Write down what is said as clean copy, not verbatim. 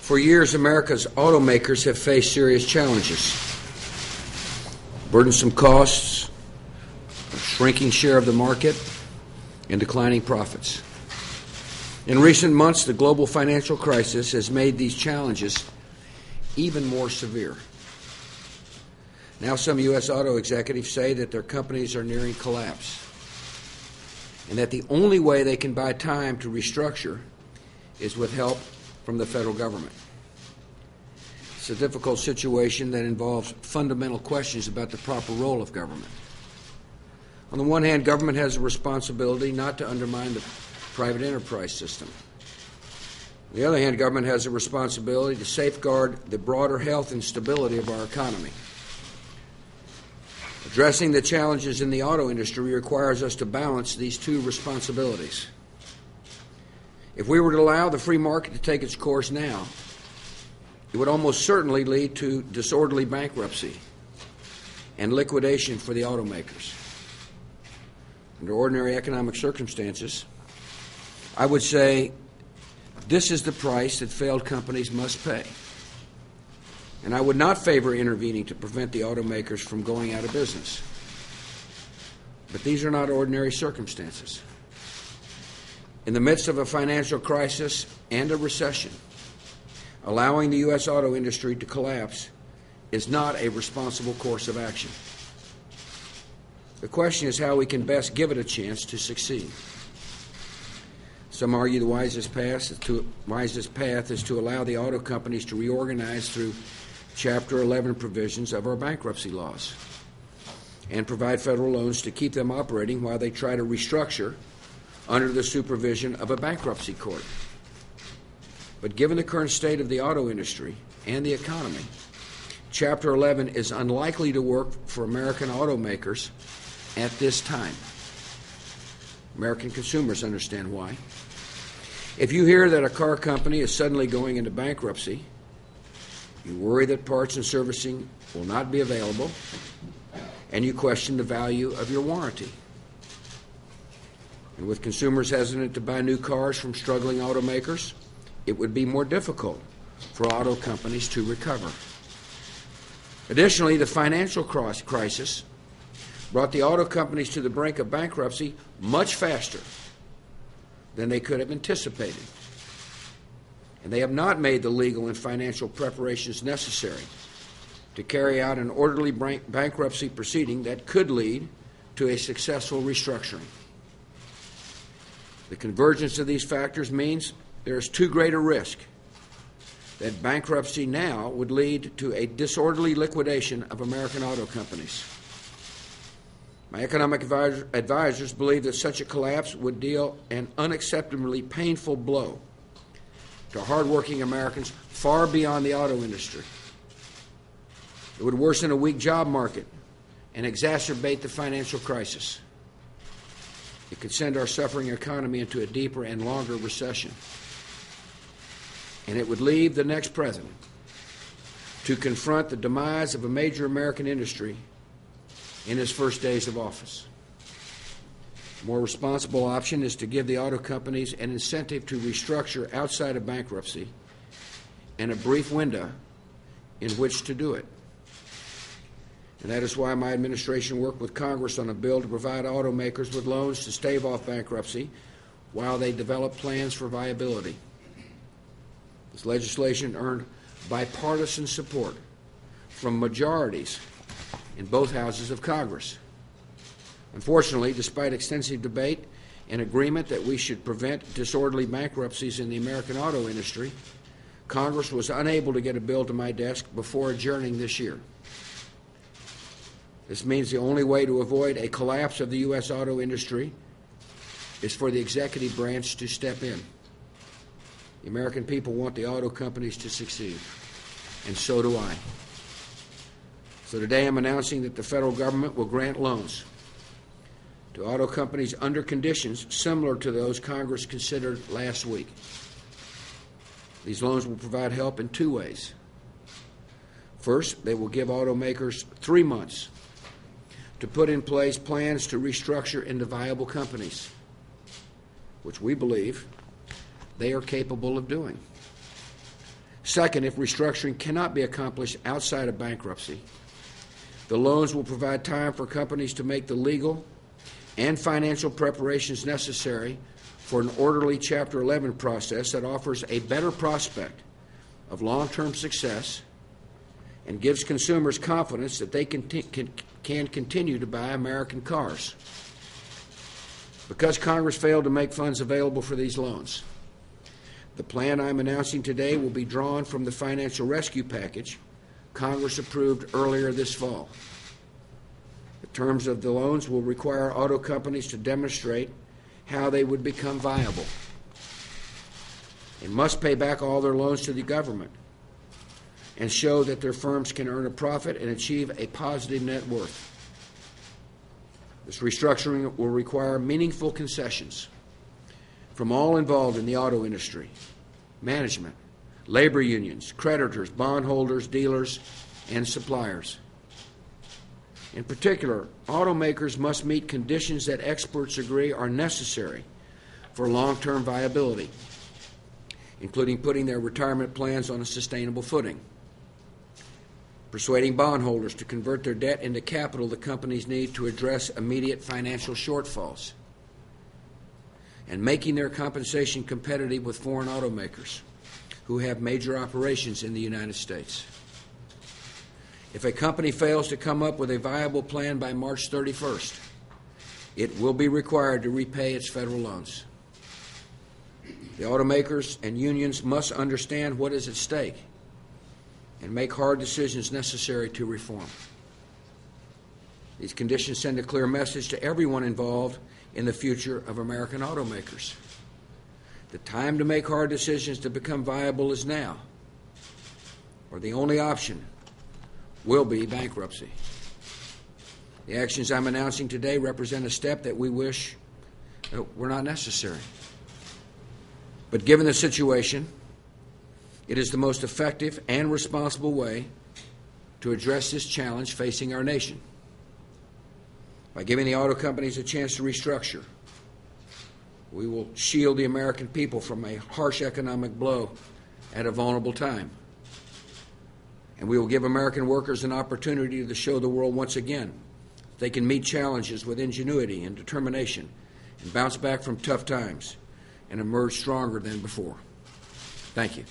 For years, America's automakers have faced serious challenges. Burdensome costs, a shrinking share of the market, and declining profits. In recent months, the global financial crisis has made these challenges even more severe. Now some U.S. auto executives say that their companies are nearing collapse and that the only way they can buy time to restructure is with help from the federal government. It's a difficult situation that involves fundamental questions about the proper role of government. On the one hand, government has a responsibility not to undermine the private enterprise system. On the other hand, government has a responsibility to safeguard the broader health and stability of our economy. Addressing the challenges in the auto industry requires us to balance these two responsibilities. If we were to allow the free market to take its course now, it would almost certainly lead to disorderly bankruptcy and liquidation for the automakers. Under ordinary economic circumstances, I would say this is the price that failed companies must pay. And I would not favor intervening to prevent the automakers from going out of business. But these are not ordinary circumstances. In the midst of a financial crisis and a recession, allowing the U.S. auto industry to collapse is not a responsible course of action. The question is how we can best give it a chance to succeed. Some argue the wisest path is to allow the auto companies to reorganize through Chapter 11 provisions of our bankruptcy laws and provide federal loans to keep them operating while they try to restructure under the supervision of a bankruptcy court. But given the current state of the auto industry and the economy, Chapter 11 is unlikely to work for American automakers at this time. American consumers understand why. If you hear that a car company is suddenly going into bankruptcy, you worry that parts and servicing will not be available, and you question the value of your warranty. And with consumers hesitant to buy new cars from struggling automakers, it would be more difficult for auto companies to recover. Additionally, the financial crisis brought the auto companies to the brink of bankruptcy much faster than they could have anticipated. And they have not made the legal and financial preparations necessary to carry out an orderly bankruptcy proceeding that could lead to a successful restructuring. The convergence of these factors means there is too great a risk that bankruptcy now would lead to a disorderly liquidation of American auto companies. My economic advisors believe that such a collapse would deal an unacceptably painful blow to hardworking Americans far beyond the auto industry. It would worsen a weak job market and exacerbate the financial crisis. It could send our suffering economy into a deeper and longer recession. And it would leave the next president to confront the demise of a major American industry in his first days of office. A more responsible option is to give the auto companies an incentive to restructure outside of bankruptcy and a brief window in which to do it. And that is why my administration worked with Congress on a bill to provide automakers with loans to stave off bankruptcy while they develop plans for viability. This legislation earned bipartisan support from majorities in both houses of Congress. Unfortunately, despite extensive debate and agreement that we should prevent disorderly bankruptcies in the American auto industry, Congress was unable to get a bill to my desk before adjourning this year. This means the only way to avoid a collapse of the U.S. auto industry is for the executive branch to step in. The American people want the auto companies to succeed, and so do I. So today I'm announcing that the federal government will grant loans to auto companies under conditions similar to those Congress considered last week. These loans will provide help in two ways. First, they will give automakers 3 months to put in place plans to restructure into viable companies, which we believe they are capable of doing. Second, if restructuring cannot be accomplished outside of bankruptcy, the loans will provide time for companies to make the legal and financial preparations necessary for an orderly Chapter 11 process that offers a better prospect of long-term success and gives consumers confidence that they can continue to buy American cars. Because Congress failed to make funds available for these loans, the plan I'm announcing today will be drawn from the financial rescue package Congress approved earlier this fall. The terms of the loans will require auto companies to demonstrate how they would become viable. They must pay back all their loans to the government and show that their firms can earn a profit and achieve a positive net worth. This restructuring will require meaningful concessions from all involved in the auto industry: management, labor unions, creditors, bondholders, dealers, and suppliers. In particular, automakers must meet conditions that experts agree are necessary for long-term viability, including putting their retirement plans on a sustainable footing, persuading bondholders to convert their debt into capital the companies need to address immediate financial shortfalls, and making their compensation competitive with foreign automakers who have major operations in the United States. If a company fails to come up with a viable plan by March 31st, it will be required to repay its federal loans. The automakers and unions must understand what is at stake and make hard decisions necessary to reform. These conditions send a clear message to everyone involved in the future of American automakers. The time to make hard decisions to become viable is now, or the only option will be bankruptcy. The actions I'm announcing today represent a step that we wish were not necessary. But given the situation, it is the most effective and responsible way to address this challenge facing our nation. By giving the auto companies a chance to restructure, we will shield the American people from a harsh economic blow at a vulnerable time. And we will give American workers an opportunity to show the world once again they can meet challenges with ingenuity and determination and bounce back from tough times and emerge stronger than before. Thank you.